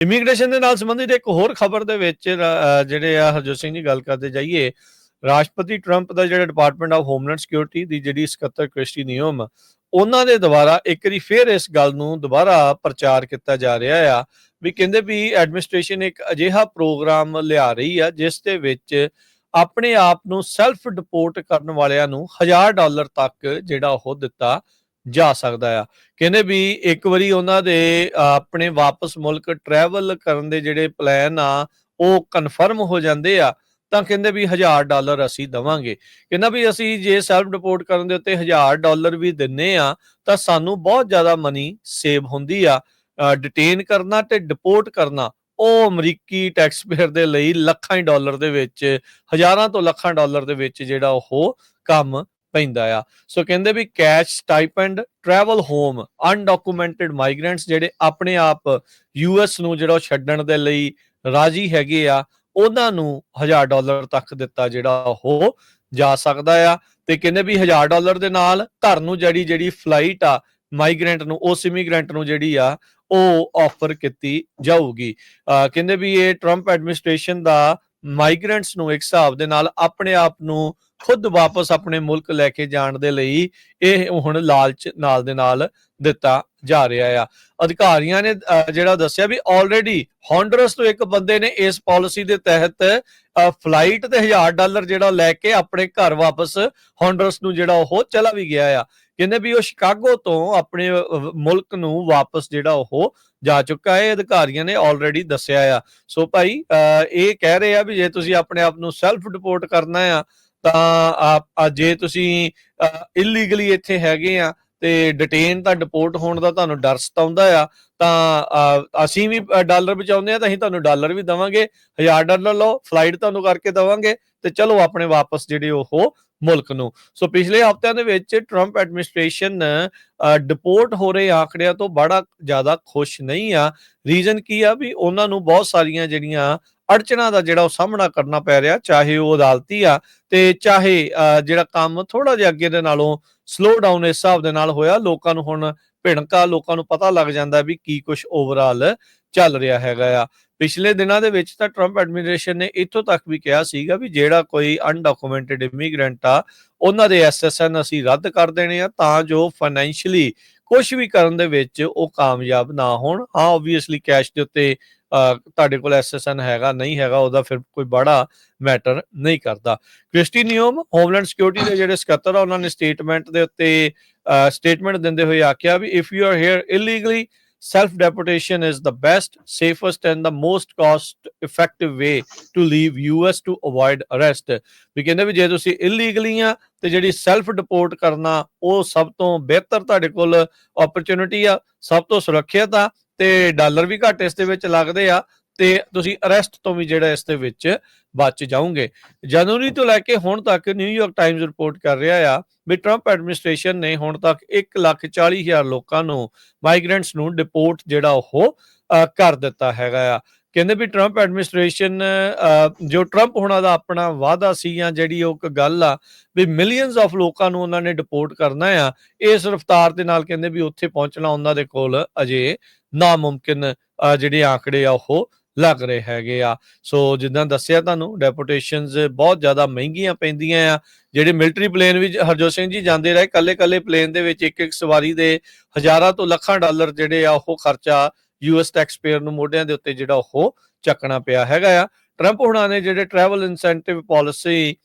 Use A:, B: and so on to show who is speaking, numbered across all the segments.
A: Immigration ਦੇ ਨਾਲ ਸੰਬੰਧਿਤ ਇੱਕ ਹੋਰ ਖਬਰ ਦੇ ਵਿੱਚ ਜਿਹੜੇ ਆ ਹਰਜੋਤ ਸਿੰਘ ਜੀ ਗੱਲ ਕਰਦੇ ਜਾਈਏ, ਰਾਸ਼ਟਰਪਤੀ ਟਰੰਪ ਦਾ ਜਿਹੜਾ ਡਿਪਾਰਟਮੈਂਟ ਆਫ ਹੋਮਲੈਂਡ ਸਿਕਿਉਰਿਟੀ ਦੀ ਜਿਹੜੀ ਸਕੱਤਰ ਕ੍ਰਿਸਟੀ ਨਿਯਮ ਉਹਨਾਂ ਦੇ ਦੁਆਰਾ ਇੱਕ ਵਾਰੀ ਫੇਰ ਇਸ ਗੱਲ ਨੂੰ ਦੁਬਾਰਾ ਪ੍ਰਚਾਰ ਕੀਤਾ ਜਾ ਰਿਹਾ ਆ ਵੀ ਕਹਿੰਦੇ ਵੀ ਐਡਮਿਨਿਸਟ੍ਰੇਸ਼ਨ ਇੱਕ ਅਜਿਹਾ ਪ੍ਰੋਗਰਾਮ ਲਿਆ ਰਹੀ ਆ ਜਿਸ ਦੇ ਵਿੱਚ ਆਪਣੇ ਆਪ ਨੂੰ ਸੈਲਫ ਡਿਪੋਰਟ ਕਰਨ ਵਾਲਿਆਂ ਨੂੰ $1000 ਤੱਕ ਜਿਹੜਾ ਉਹ ਦਿੱਤਾ ਜਾ ਸਕਦਾ ਆ। ਕਹਿੰਦੇ ਵੀ ਇੱਕ ਵਾਰੀ ਉਹਨਾਂ ਦੇ ਆਪਣੇ ਵਾਪਸ ਮੁਲਕ ਟਰੈਵਲ ਕਰਨ ਦੇ ਜਿਹੜੇ ਪਲਾਨ ਆ ਉਹ ਕਨਫਰਮ ਹੋ ਜਾਂਦੇ ਆ ਤਾਂ ਕਹਿੰਦੇ ਵੀ $1000 ਅਸੀਂ ਦੇਵਾਂਗੇ। ਕਹਿੰਦਾ ਵੀ ਅਸੀਂ ਜੇ ਸੈਲਫ ਡਿਪੋਰਟ ਕਰਨ ਦੇ ਉੱਤੇ $1000 ਵੀ ਦਿੰਨੇ ਆ ਤਾਂ ਸਾਨੂੰ ਬਹੁਤ ਜ਼ਿਆਦਾ ਮਨੀ ਸੇਵ ਹੁੰਦੀ ਆ। ਡਿਟੇਨ ਕਰਨਾ ਤੇ ਡਿਪੋਰਟ ਕਰਨਾ ਉਹ ਅਮਰੀਕੀ ਟੈਕਸ ਪੇਅਰ ਦੇ ਲਈ ਲੱਖਾਂ ਹੀ ਡਾਲਰ ਦੇ ਵਿੱਚ, ਹਜ਼ਾਰਾਂ ਤੋਂ ਲੱਖਾਂ ਡਾਲਰ ਦੇ ਵਿੱਚ ਜਿਹੜਾ ਉਹ ਕੰਮ ਪੈਂਦਾ ਆ। ਸੋ ਕਹਿੰਦੇ ਵੀ cash stipend travel home undocumented migrants ਜਿਹੜੇ ਆਪਣੇ ਆਪ US ਨੂੰ ਜਿਹੜਾ ਛੱਡਣ ਦੇ ਲਈ ਰਾਜੀ ਹੈਗੇ ਆ ਉਹਨਾਂ ਨੂੰ $1000 ਤੱਕ ਦਿੱਤਾ ਜਿਹੜਾ ਉਹ ਜਾ ਸਕਦਾ ਆ। ਤੇ ਕਹਿੰਦੇ ਵੀ $1000 ਦੇ ਨਾਲ ਘਰ ਨੂੰ ਜਿਹੜੀ ਫਲਾਈਟ ਆ ਮਾਈਗ੍ਰੈਂਟ ਨੂੰ, ਉਸ ਇਮੀਗ੍ਰੈਂਟ ਨੂੰ ਜਿਹੜੀ ਆ ਉਹ ਆਫਰ ਕੀਤੀ ਜਾਊਗੀ। ਕਹਿੰਦੇ ਵੀ ਇਹ ਟਰੰਪ ਐਡਮਿਨਿਸਟ੍ਰੇਸ਼ਨ ਦਾ ਮਾਈਗ੍ਰੈਂਟਸ ਨੂੰ ਇੱਕ ਹਿਸਾਬ ਦੇ ਨਾਲ ਆਪਣੇ ਆਪ ਨੂੰ ਖੁਦ ਵਾਪਸ ਆਪਣੇ ਮੁਲਕ ਲੈ ਕੇ ਜਾਣ ਦੇ ਲਈ ਇਹ ਹੁਣ ਲਾਲਚ ਨਾਲ ਦੇ ਨਾਲ ਦਿੱਤਾ ਜਾ ਰਿਹਾ ਆ। ਅਧਿਕਾਰੀਆਂ ਨੇ ਜਿਹੜਾ ਦੱਸਿਆ ਵੀ ਆਲਰੇਡੀ ਹੌਂਡਰਸ ਤੋਂ ਇੱਕ ਬੰਦੇ ਨੇ ਇਸ ਪਾਲਿਸੀ ਦੇ ਤਹਿਤ ਫਲਾਈਟ ਤੇ $1000 ਜਿਹੜਾ ਲੈ ਕੇ ਆਪਣੇ ਘਰ ਵਾਪਸ ਹੌਂਡਰਸ ਨੂੰ ਜਿਹੜਾ ਉਹ ਚਲਾ ਵੀ ਗਿਆ ਆ। ਕਹਿੰਦੇ ਵੀ ਉਹ ਸ਼ਿਕਾਗੋ ਤੋਂ ਆਪਣੇ ਮੁਲਕ ਨੂੰ ਵਾਪਸ ਜਿਹੜਾ ਉਹ ਜਾ ਚੁੱਕਾ ਹੈ, ਅਧਿਕਾਰੀਆਂ ਨੇ ਆਲਰੇਡੀ ਦੱਸਿਆ ਆ। ਸੋ ਭਾਈ ਇਹ ਕਹਿ ਰਹੇ ਆ ਵੀ ਜੇ ਤੁਸੀਂ ਆਪਣੇ ਆਪ ਨੂੰ ਸੈਲਫ ਡਿਪੋਰਟ ਕਰਨਾ ਆ ਤਾਂ ਜੇ ਤੁਸੀਂ ਇਲੀਗਲੀ ਇੱਥੇ ਹੈਗੇ ਆ ਤੇ ਡਿਟੇਨ ਤਾਂ ਡਿਪੋਰਟ ਹੋਣ ਦਾ ਤੁਹਾਨੂੰ ਡਰ ਸਤਾਉਂਦਾ ਆ ਤਾਂ ਅਸੀਂ ਵੀ ਡਾਲਰ ਬਚਾਉਂਦੇ ਆ ਤਾਂ ਅਸੀਂ ਤੁਹਾਨੂੰ ਡਾਲਰ ਵੀ ਦੇਵਾਂਗੇ, $1000 ਲਓ, ਫਲਾਈਟ ਤੁਹਾਨੂੰ ਕਰਕੇ ਦੇਵਾਂਗੇ ਤੇ ਚਲੋ ਆਪਣੇ ਵਾਪਸ ਜਿਹੜੇ ਉਹ ਮੁਲਕ ਨੂੰ। ਸੋ ਪਿਛਲੇ ਹਫ਼ਤਿਆਂ ਦੇ ਵਿੱਚ ਟਰੰਪ ਐਡਮਿਨਿਸਟ੍ਰੇਸ਼ਨ ਡਿਪੋਰਟ ਹੋ ਰਹੇ ਆંકੜਿਆਂ ਤੋਂ ਬੜਾ ਜ਼ਿਆਦਾ ਖੁਸ਼ ਨਹੀਂ ਆ। ਰੀਜ਼ਨ ਕੀ ਆ ਵੀ ਉਹਨਾਂ ਨੂੰ ਬਹੁਤ ਸਾਰੀਆਂ ਜਿਹੜੀਆਂ ਅੜਚਣਾਂ ਦਾ ਜਿਹੜਾ ਉਹ ਸਾਹਮਣਾ ਕਰਨਾ ਪੈ ਰਿਹਾ, ਚਾਹੇ ਉਹ ਅਦਾਲਤੀ ਆ ਤੇ ਚਾਹੇ ਜਿਹੜਾ ਕੰਮ ਥੋੜਾ ਜਿਹਾ ਅੱਗੇ ਦੇ ਨਾਲੋਂ ਸਲੋ ਡਾਊਨ ਇਸ ਹਿਸਾਬ ਦੇ ਨਾਲ ਹੋਇਆ। ਲੋਕਾਂ ਨੂੰ ਹੁਣ ਭਿਣਕਾ, ਲੋਕਾਂ ਨੂੰ ਪਤਾ ਲੱਗ ਜਾਂਦਾ ਵੀ ਕੀ ਕੁਝ ਓਵਰਆਲ ਚੱਲ ਰਿਹਾ ਹੈਗਾ ਆ। ਪਿਛਲੇ ਦਿਨਾਂ ਦੇ ਵਿੱਚ ਤਾਂ ਟਰੰਪ ਐਡਮਿਨਿਸਟ੍ਰੇਸ਼ਨ ਨੇ ਇੱਥੋਂ ਤੱਕ ਵੀ ਕਿਹਾ ਸੀਗਾ ਵੀ ਜਿਹੜਾ ਕੋਈ ਅਨਡਾਕੂਮੈਂਟਡ ਇਮੀਗ੍ਰੈਂਟ ਆ ਉਹਨਾਂ ਦੇ SSN ਅਸੀਂ ਰੱਦ ਕਰ ਦੇਣੇ ਆ ਤਾਂ ਜੋ ਫਾਈਨੈਂਸ਼ੀਅਲੀ ਕੁਝ ਵੀ ਕਰਨ ਦੇ ਵਿੱਚ ਉਹ ਕਾਮਯਾਬ ਨਾ ਹੋਣ। ਹਾਂ, ਓਬਵੀਅਸਲੀ ਕੈਸ਼ ਦੇ ਉੱਤੇ ਤੁਹਾਡੇ ਕੋਲ SSN ਹੈਗਾ ਨਹੀਂ ਹੈਗਾ ਉਹਦਾ ਫਿਰ ਕੋਈ ਬੜਾ ਮੈਟਰ ਨਹੀਂ ਕਰਦਾ। ਕ੍ਰਿਸਟੀ ਨਿਯਮ ਹੋਮਲੈਂਡ ਸਿਕਿਉਰਿਟੀ ਦੇ ਜਿਹੜੇ ਸਕੱਤਰ ਆ ਉਹਨਾਂ ਨੇ ਸਟੇਟਮੈਂਟ ਦੇ ਉੱਤੇ ਸਟੇਟਮੈਂਟ ਦਿੰਦੇ ਹੋਏ ਆਖਿਆ ਵੀ if you are here illegally self deportation is the best, safest and the most cost effective way to leave US to avoid arrest। ਵੀ ਕਹਿੰਦੇ ਵੀ ਜੇ ਤੁਸੀਂ ਇਲੀਗਲੀ ਆ ਤੇ ਜਿਹੜੀ ਸੈਲਫ ਡਿਪੋਰਟ ਕਰਨਾ ਉਹ ਸਭ ਤੋਂ ਬਿਹਤਰ ਤੁਹਾਡੇ ਕੋਲ ਓਪਰਚੁਨਿਟੀ ਆ, ਸਭ ਤੋਂ ਸੁਰੱਖਿਅਤ ਆ ਤੇ ਡਾਲਰ ਵੀ ਘੱਟ ਇਸ ਦੇ ਵਿੱਚ ਲੱਗਦੇ ਆ ਤੇ ਤੁਸੀਂ ਅਰੈਸਟ ਤੋਂ ਵੀ ਜਿਹੜਾ ਇਸ ਦੇ ਵਿੱਚ ਬਚ ਜਾਓਗੇ। ਜਨਵਰੀ ਤੋਂ ਲੈ ਕੇ ਹੁਣ ਤੱਕ ਨਿਊਯਾਰਕ ਟਾਈਮਜ਼ ਰਿਪੋਰਟ ਕਰ ਰਿਹਾ ਆ ਵੀ ਟਰੰਪ ਐਡਮਿਨਿਸਟ੍ਰੇਸ਼ਨ ਨੇ ਹੁਣ ਤੱਕ 1,40,000 ਲੋਕਾਂ ਨੂੰ, ਮਾਈਗ੍ਰੈਂਟਸ ਨੂੰ ਡਿਪੋਰਟ ਜਿਹੜਾ ਉਹ ਕਰ ਦਿੱਤਾ ਹੈਗਾ ਆ। ਕਹਿੰਦੇ ਵੀ ਟਰੰਪ ਐਡਮਿਨਿਸਟ੍ਰੇਸ਼ਨ ਜੋ ਟਰੰਪ ਹੋਣਾ ਦਾ ਆਪਣਾ ਵਾਅਦਾ ਸੀ ਜਾਂ ਜਿਹੜੀ ਉਹ ਇੱਕ ਗੱਲ ਆ ਵੀ ਮਿਲੀਅਨਸ ਆਫ ਲੋਕਾਂ ਨੂੰ ਉਹਨਾਂ ਨੇ ਡਿਪੋਰਟ ਕਰਨਾ ਆ, ਇਸ ਰਫ਼ਤਾਰ ਦੇ ਨਾਲ ਕਹਿੰਦੇ ਵੀ ਉੱਥੇ ਪਹੁੰਚਣਾ ਉਹਨਾਂ ਦੇ ਕੋਲ ਅਜੇ ਨਾਮੁਮਕਿਨ ਜਿਹੜੇ ਆંકੜੇ ਆ ਉਹ ਲੱਗ ਰਹੇ ਹੈਗੇ ਆ। ਸੋ ਜਿੱਦਾਂ ਦੱਸਿਆ ਤੁਹਾਨੂੰ ਡੈਪੋਟੇਸ਼ਨਸ ਬਹੁਤ ਜ਼ਿਆਦਾ ਮਹਿੰਗੀਆਂ ਪੈਂਦੀਆਂ ਆ। ਜਿਹੜੇ ਮਿਲਟਰੀ ਪਲੇਨ ਵੀ ਹਰਜੋਤ ਸਿੰਘ ਜੀ ਜਾਂਦੇ ਰਹੇ, ਕੱਲੇ ਪਲੇਨ ਦੇ ਵਿੱਚ ਇੱਕ ਸਵਾਰੀ ਦੇ ਹਜ਼ਾਰਾਂ ਤੋਂ ਲੱਖਾਂ ਡਾਲਰ ਜਿਹੜੇ ਆ ਉਹ ਖਰਚਾ US ਟੈਕਸ ਪੇਅਰ ਨੂੰ ਮੋਢਿਆਂ ਦੇ ਉੱਤੇ ਜਿਹੜਾ ਉਹ ਚੱਕਣਾ ਪਿਆ ਹੈਗਾ ਆ। ਟਰੰਪ ਹੁਣਾਂ ਨੇ ਜਿਹੜੇ ਟਰੈਵਲ ਇਨਸੈਂਟਿਵ ਪਾਲਿਸੀ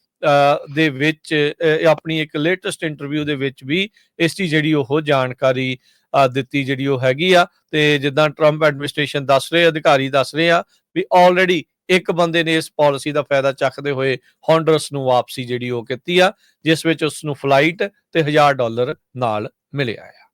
A: ਦੇ ਵਿੱਚ ਆਪਣੀ ਇੱਕ ਲੇਟੈਸਟ ਇੰਟਰਵਿਊ ਦੇ ਵਿੱਚ ਵੀ ਇਸ ਦੀ ਜਿਹੜੀ ਉਹ ਜਾਣਕਾਰੀ ਦਿੱਤੀ ਜਿਹੜੀ ਉਹ ਹੈਗੀ ਆ। ਤੇ ਜਿੱਦਾਂ ਟਰੰਪ ਐਡਮਿਨਿਸਟ੍ਰੇਸ਼ਨ ਦੱਸ ਰਹੇ, ਅਧਿਕਾਰੀ ਦੱਸ ਰਹੇ ਆ ਵੀ ਆਲਰੇਡੀ ਇੱਕ ਬੰਦੇ ਨੇ ਇਸ ਪਾਲਿਸੀ ਦਾ ਫਾਇਦਾ ਚੱਕਦੇ ਹੋਏ ਹੌਂਡਰਸ ਨੂੰ ਵਾਪਸੀ ਜਿਹੜੀ ਉਹ ਕੀਤੀ ਆ, ਜਿਸ ਵਿੱਚ ਉਸ ਨੂੰ ਫਲਾਈਟ ਤੇ $1000 ਨਾਲ ਮਿਲਿਆ ਆ।